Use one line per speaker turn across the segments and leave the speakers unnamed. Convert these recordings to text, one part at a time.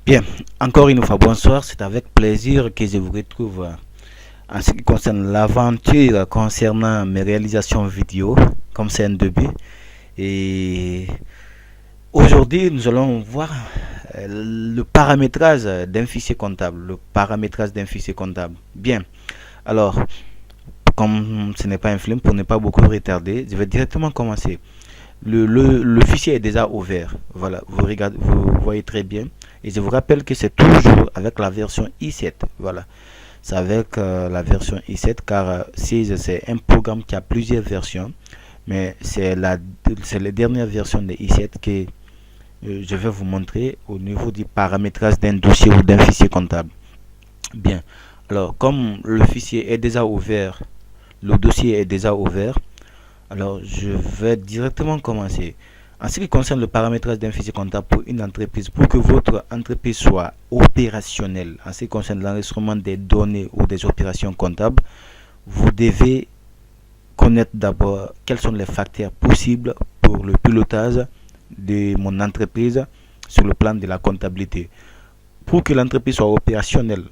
Bien, encore une fois, bonsoir. C'est avec plaisir que je vous retrouve en ce qui concerne l'aventure concernant mes réalisations vidéo, comme c'est un début. Et aujourd'hui, nous allons voir le paramétrage d'un fichier comptable. Le paramétrage d'un fichier comptable. Bien, alors, comme ce n'est pas un film, pour ne pas beaucoup retarder, je vais directement commencer. Le fichier est déjà ouvert. Voilà, vous regardez, vous voyez très bien. Et je vous rappelle que c'est toujours avec la version i7. Voilà, c'est avec la version i7 car Sage c'est un programme qui a plusieurs versions. Mais c'est la dernière version de i7 que je vais vous montrer au niveau du paramétrage d'un dossier ou d'un fichier comptable. Bien, alors comme le fichier est déjà ouvert, le dossier est déjà ouvert, alors je vais directement commencer. En ce qui concerne le paramétrage d'un fichier comptable pour une entreprise, pour que votre entreprise soit opérationnelle, en ce qui concerne l'enregistrement des données ou des opérations comptables, vous devez connaître d'abord quels sont les facteurs possibles pour le pilotage de mon entreprise sur le plan de la comptabilité. Pour que l'entreprise soit opérationnelle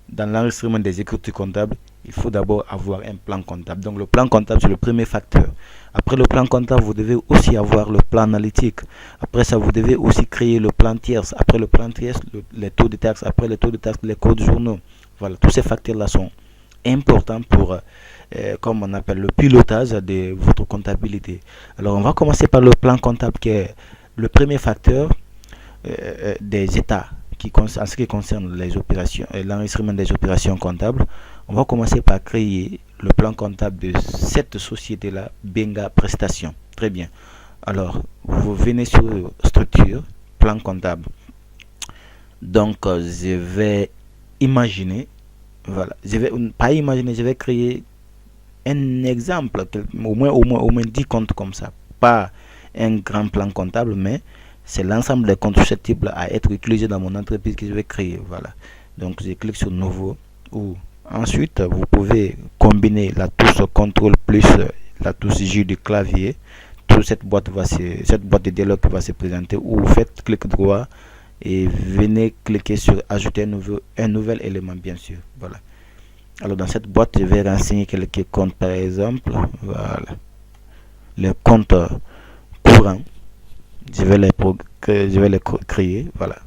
dans l'enregistrement des écritures comptables, il faut d'abord avoir un plan comptable. Donc le plan comptable, c'est le premier facteur. Après le plan comptable, vous devez aussi avoir le plan analytique. Après ça, vous devez aussi créer le plan tierce. Après le plan tierce, les taux de taxes. Après les taux de taxes, les codes journaux. Voilà, tous ces facteurs-là sont importants pour, comme on appelle, le pilotage de votre comptabilité. Alors, on va commencer par le plan comptable qui est le premier facteur des états en ce qui concerne les opérations et l'enregistrement des opérations comptables. On va commencer par créer le plan comptable de cette société-là, Benga Prestations. Très bien. Alors, vous venez sur structure, plan comptable. Donc, je vais imaginer, voilà, je vais pas imaginer, je vais créer un exemple, au moins 10 comptes comme ça. Pas un grand plan comptable, mais c'est l'ensemble des comptes susceptibles à être utilisés dans mon entreprise que je vais créer. Voilà. Donc, je clique sur nouveau ou ensuite, vous pouvez combiner la touche CTRL plus la touche J du clavier. Toute cette boîte de dialogue va se présenter ou vous faites clic droit et venez cliquer sur ajouter un nouvel élément, bien sûr. Voilà. Alors, dans cette boîte, je vais renseigner quelques comptes, par exemple. Voilà. Les comptes courants. Je vais les créer. Voilà.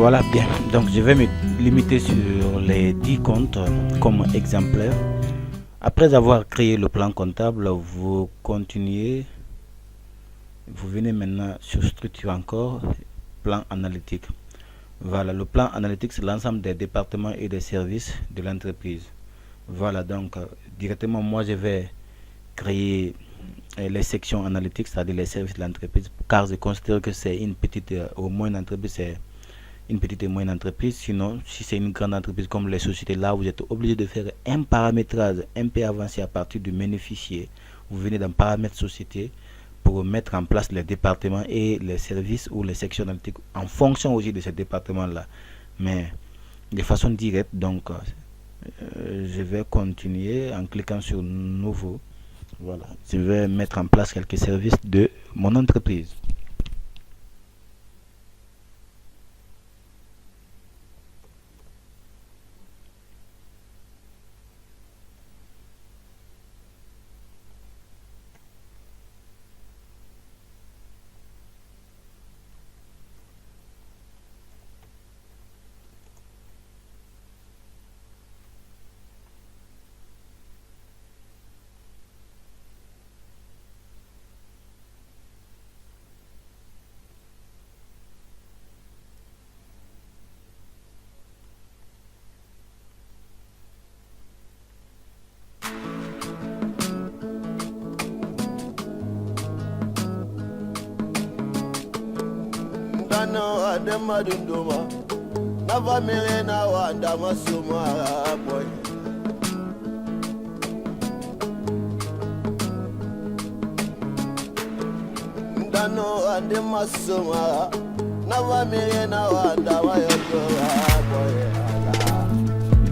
Voilà, bien. Donc je vais me limiter sur les 10 comptes comme exemplaire. Après avoir créé le plan comptable, vous continuez, vous venez maintenant sur structure encore, plan analytique. Voilà, le plan analytique, c'est l'ensemble des départements et des services de l'entreprise. Voilà, donc directement, moi, je vais créer les sections analytiques, c'est-à-dire les services de l'entreprise, car je considère que c'est une petite, au moins une entreprise, c'est une petite et moyenne entreprise. Sinon, si c'est une grande entreprise comme les sociétés, là, vous êtes obligé de faire un paramétrage un peu avancé à partir du menu fichier. Vous venez dans paramètres société pour mettre en place les départements et les services ou les sections analytiques en fonction aussi de ces départements-là. Mais de façon directe, donc, je vais continuer en cliquant sur nouveau. Voilà, je vais mettre en place quelques services de mon entreprise.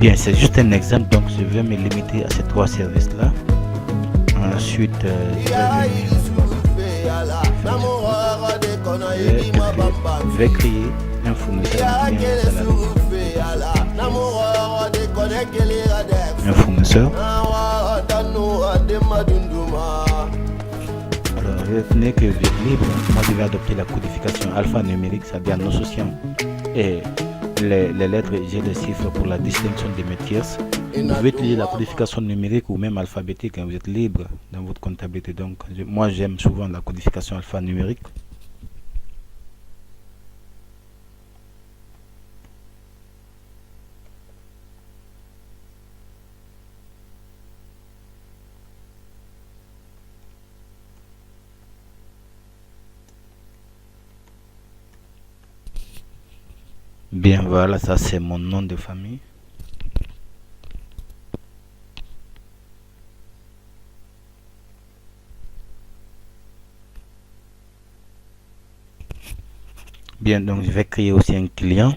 Bien, c'est juste un exemple, donc je vais me limiter à ces trois services-là. Ensuite, je vais créer un fournisseur. Un fournisseur. Alors, retenez que vous êtes libre. Moi, je vais adopter la codification alphanumérique, c'est-à-dire en associant et les lettres et les chiffres pour la distinction des métiers. Vous pouvez utiliser la codification numérique ou même alphabétique, hein, vous êtes libre dans votre comptabilité. Donc, moi, j'aime souvent la codification alphanumérique. Bien, voilà, ça c'est mon nom de famille. Bien, donc je vais créer aussi un client.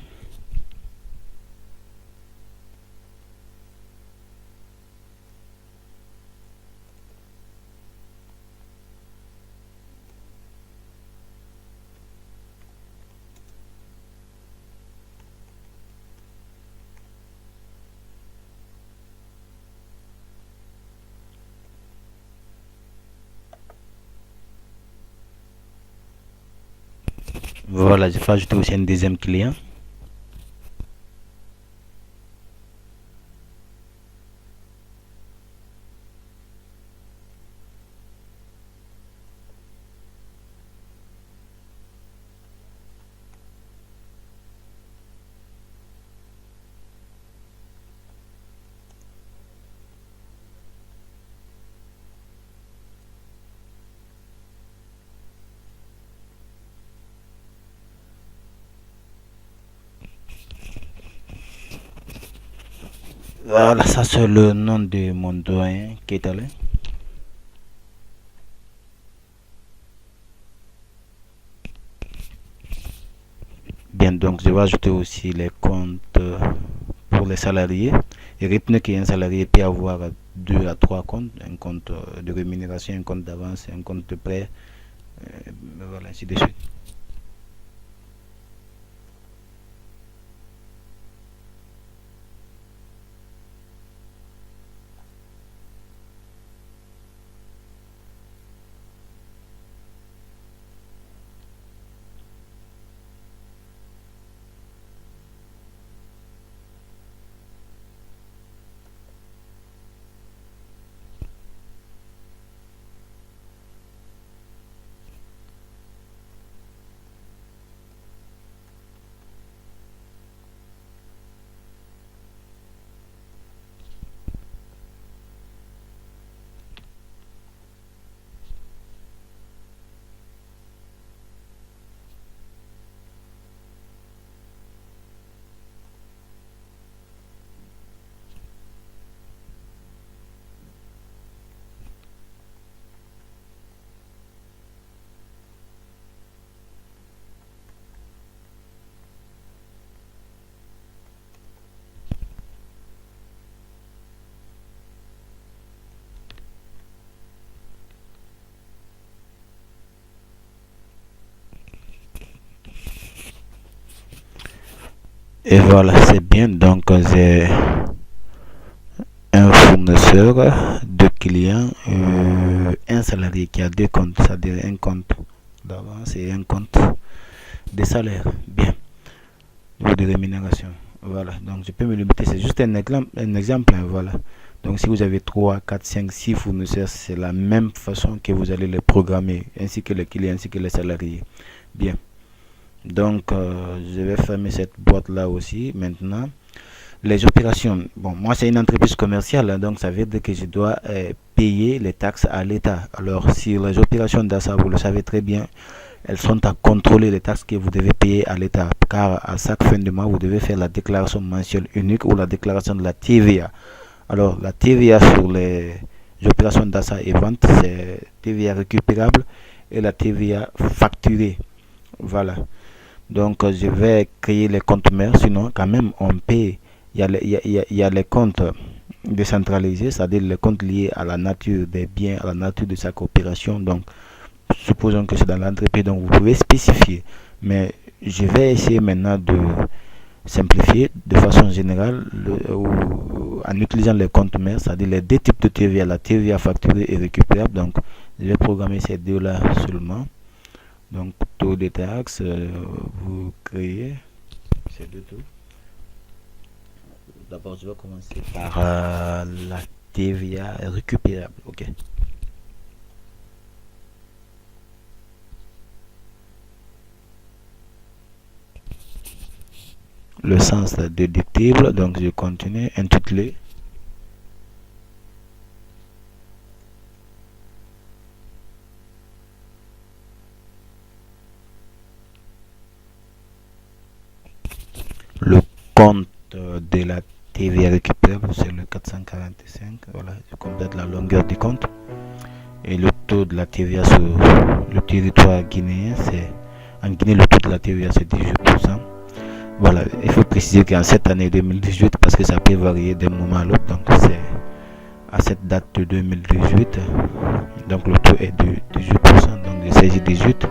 Voilà, je vais ajouter aussi un deuxième client. Voilà, ça c'est le nom de mon doyen qui est allé. Bien, donc je vais ajouter aussi les comptes pour les salariés. Et retenez qu'un salarié peut avoir 2 à 3 comptes, un compte de rémunération, un compte d'avance, un compte de prêt, voilà, ainsi de suite. Et voilà, c'est bien. Donc, j'ai un fournisseur, deux clients, un salarié qui a deux comptes, c'est-à-dire un compte d'avance et un compte de salaire. Bien, ou de rémunération. Voilà, donc je peux me limiter, c'est juste un exemple, hein, voilà. Donc si vous avez 3 4 5 6 fournisseurs, c'est la même façon que vous allez les programmer, ainsi que les clients, ainsi que les salariés. Bien, donc je vais fermer cette boîte là aussi maintenant. Les opérations, bon, moi c'est une entreprise commerciale, hein, donc ça veut dire que je dois payer les taxes à l'État. Alors, si les opérations d'achat, vous le savez très bien, elles sont à contrôler les taxes que vous devez payer à l'État, car à chaque fin de mois, vous devez faire la déclaration mensuelle unique ou la déclaration de la TVA. Alors, la TVA sur les opérations d'achat et vente, c'est TVA récupérable et la TVA facturée. Voilà. Donc, je vais créer les comptes mères, sinon, quand même, on paye. Il y a les comptes décentralisés, c'est-à-dire les comptes liés à la nature des biens, à la nature de sa coopération. Donc, supposons que c'est dans l'entreprise, donc vous pouvez spécifier. Mais je vais essayer maintenant de simplifier de façon générale en utilisant les comptes mères, c'est-à-dire les deux types de TVA, la TVA facturée et récupérable. Donc, je vais programmer ces deux-là seulement. Donc, taux de taxes, vous créez ces deux taux. D'abord, je vais commencer par la TVA récupérable. Ok. Le sens déductible, donc je continue, intitulé. Le compte de la TVA récupérable, c'est le 445. Voilà, je complète la longueur du compte. Et le taux de la TVA sur le territoire guinéen, c'est en Guinée, le taux de la TVA, c'est 18%. Voilà, il faut préciser qu'en cette année 2018, parce que ça peut varier d'un moment à l'autre, donc c'est à cette date de 2018, donc le taux est de 18%, donc je saisis 18,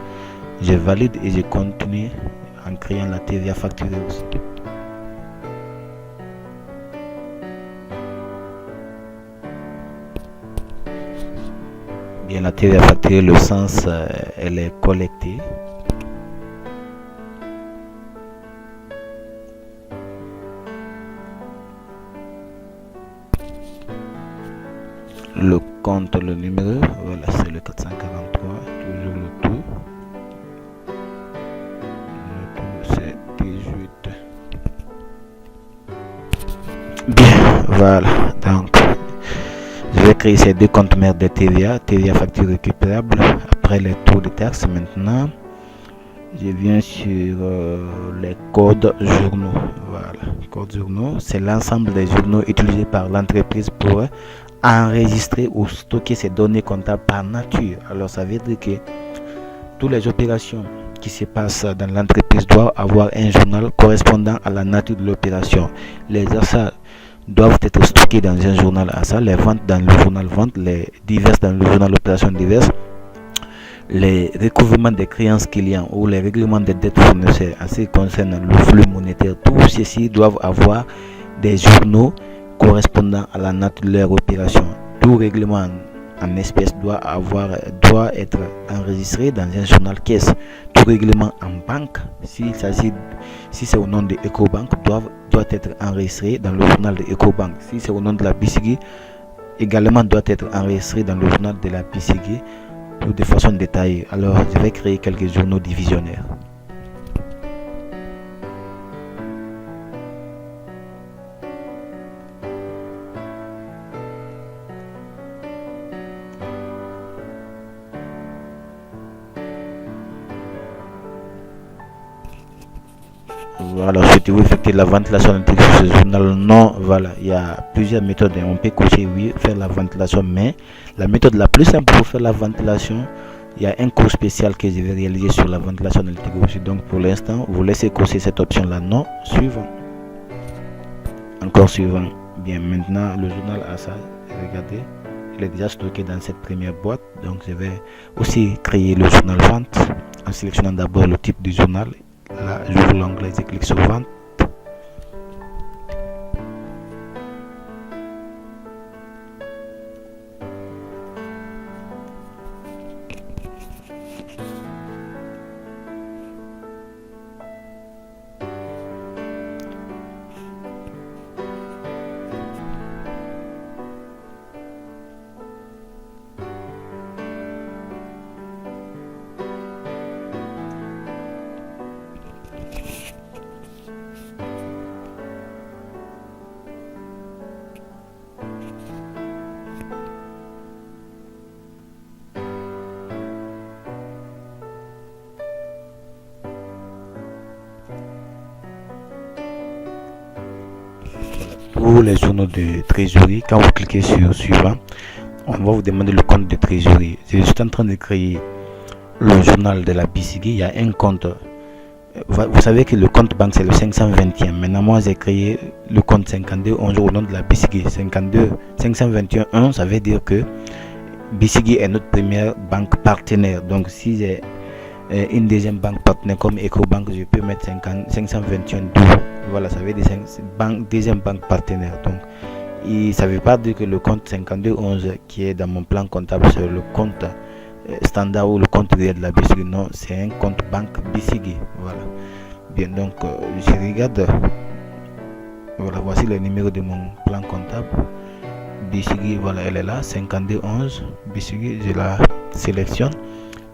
je valide et je continue en créant la TVA facturée aussi. Bien, la TVA facturée, le sens, elle est collectée. Le compte, le numéro, voilà, c'est le 443, toujours le tout. Le tout, c'est 18. Bien, voilà, donc je vais créer ces deux comptes mères de TVA, TVA facture récupérable, après les taux de taxes. Maintenant, je viens sur les codes journaux. Voilà, codes journaux, c'est l'ensemble des journaux utilisés par l'entreprise pour enregistrer ou stocker ces données comptables par nature. Alors, ça veut dire que toutes les opérations qui se passent dans l'entreprise doivent avoir un journal correspondant à la nature de l'opération. Les achats doivent être stockés dans un journal achat, les ventes dans le journal vente, les diverses dans le journal opération diverses, les recouvrements des créances clients ou les règlements des dettes fournisseurs en ce qui concerne le flux monétaire. Tous ceux-ci doivent avoir des journaux correspondant à la nature de leur opération. Tout règlement en espèces doit être enregistré dans un journal caisse. Tout règlement en banque, si c'est au nom de EcoBank, doit être enregistré dans le journal de EcoBank. Si c'est au nom de la BCG, également doit être enregistré dans le journal de la BCG, de façon détaillée. Alors, je vais créer quelques journaux divisionnaires. Voilà, souhaitez-vous effectuer la ventilation intégrée sur ce journal? Non, voilà, il y a plusieurs méthodes. On peut cocher oui, faire la ventilation, mais la méthode la plus simple pour faire la ventilation, il y a un cours spécial que je vais réaliser sur la ventilation intégrée. Donc pour l'instant, vous laissez cocher cette option-là. Non, suivant. Encore suivant. Bien, maintenant le journal a ça. Regardez, il est déjà stocké dans cette première boîte. Donc je vais aussi créer le journal vente en sélectionnant d'abord le type du journal. Là, j'ouvre l'onglet, je clique sur vente. tous les journaux de trésorerie. Quand vous cliquez sur suivant, on va vous demander le compte de trésorerie. Je suis en train de créer le journal de la BCG. Il y a un compte. Vous savez que le compte banque c'est le 521. Maintenant, moi j'ai créé le compte 5211 au nom de la BCG. 521 ça veut dire que BCG est notre première banque partenaire. Donc, si j'ai une deuxième banque partenaire comme EcoBank, je peux mettre 521 12. Voilà, ça veut dire deuxième banque partenaire. Donc, ça ne veut pas dire que le compte 5211 qui est dans mon plan comptable, c'est le compte standard ou le compte réel de la BCG. Non, c'est un compte banque BCG. Voilà. Bien, donc, je regarde. Voilà, voici le numéro de mon plan comptable. BCG, voilà, elle est là, 5211. BCG, je la sélectionne.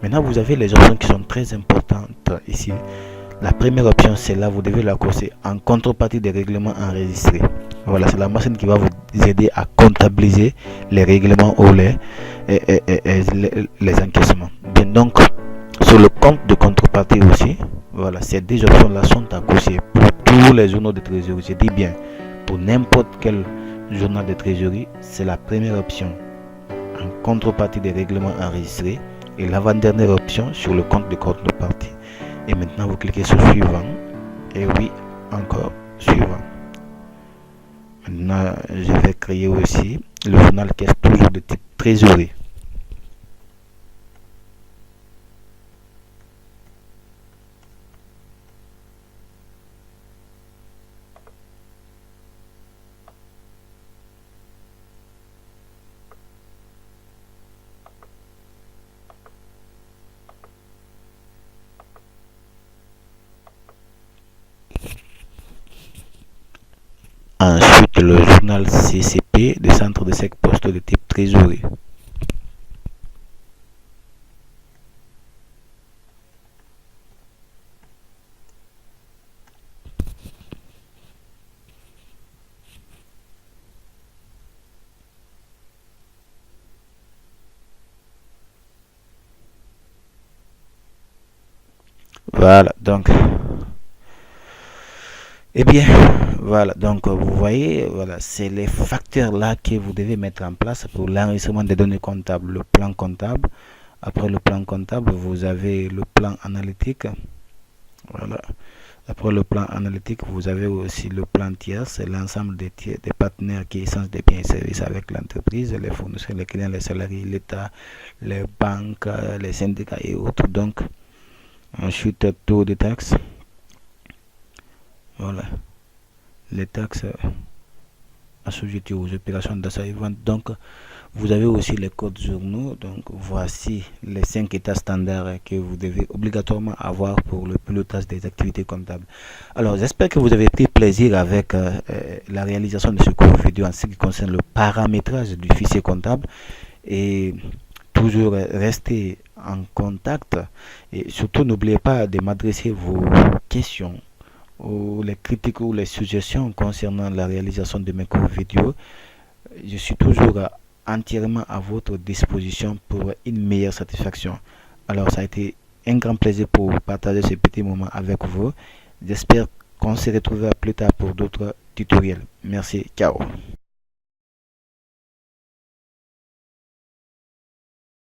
Maintenant, vous avez les options qui sont très importantes ici. La première option, c'est là, vous devez la cocher en contrepartie des règlements enregistrés. Voilà, c'est la machine qui va vous aider à comptabiliser les règlements ou les encaissements. Bien, donc, sur le compte de contrepartie aussi, voilà, ces deux options-là sont à cocher pour tous les journaux de trésorerie. Je dis bien, pour n'importe quel journal de trésorerie, c'est la première option en contrepartie des règlements enregistrés et l'avant-dernière option sur le compte de contrepartie. Et maintenant, vous cliquez sur suivant. Et oui, encore suivant. Maintenant, je vais créer aussi le journal qui est toujours de type trésorerie. Ensuite, le journal CCP de centre de sec poste de type trésorerie. Voilà, donc, eh bien, voilà, donc vous voyez, voilà, c'est les facteurs là que vous devez mettre en place pour l'enregistrement des données comptables. Le plan comptable. Après le plan comptable, vous avez le plan analytique. Voilà. Après le plan analytique, vous avez aussi le plan tiers, c'est l'ensemble des partenaires qui échangent des biens et services avec l'entreprise, les fournisseurs, les clients, les salariés, l'État, les banques, les syndicats et autres. Donc, ensuite, taux de taxes. Voilà. Les taxes assujetties aux opérations d'achat et vente. Donc, vous avez aussi les codes journaux. Donc, voici les 5 états standards que vous devez obligatoirement avoir pour le pilotage des activités comptables. Alors, j'espère que vous avez pris plaisir avec la réalisation de ce cours vidéo en ce qui concerne le paramétrage du fichier comptable. Et toujours rester en contact. Et surtout, n'oubliez pas de m'adresser vos questions ou les critiques ou les suggestions concernant la réalisation de mes cours vidéo. Je suis toujours entièrement à votre disposition pour une meilleure satisfaction. Alors, ça a été un grand plaisir pour partager ce petit moment avec vous. J'espère qu'on se retrouvera plus tard pour d'autres tutoriels. Merci, ciao.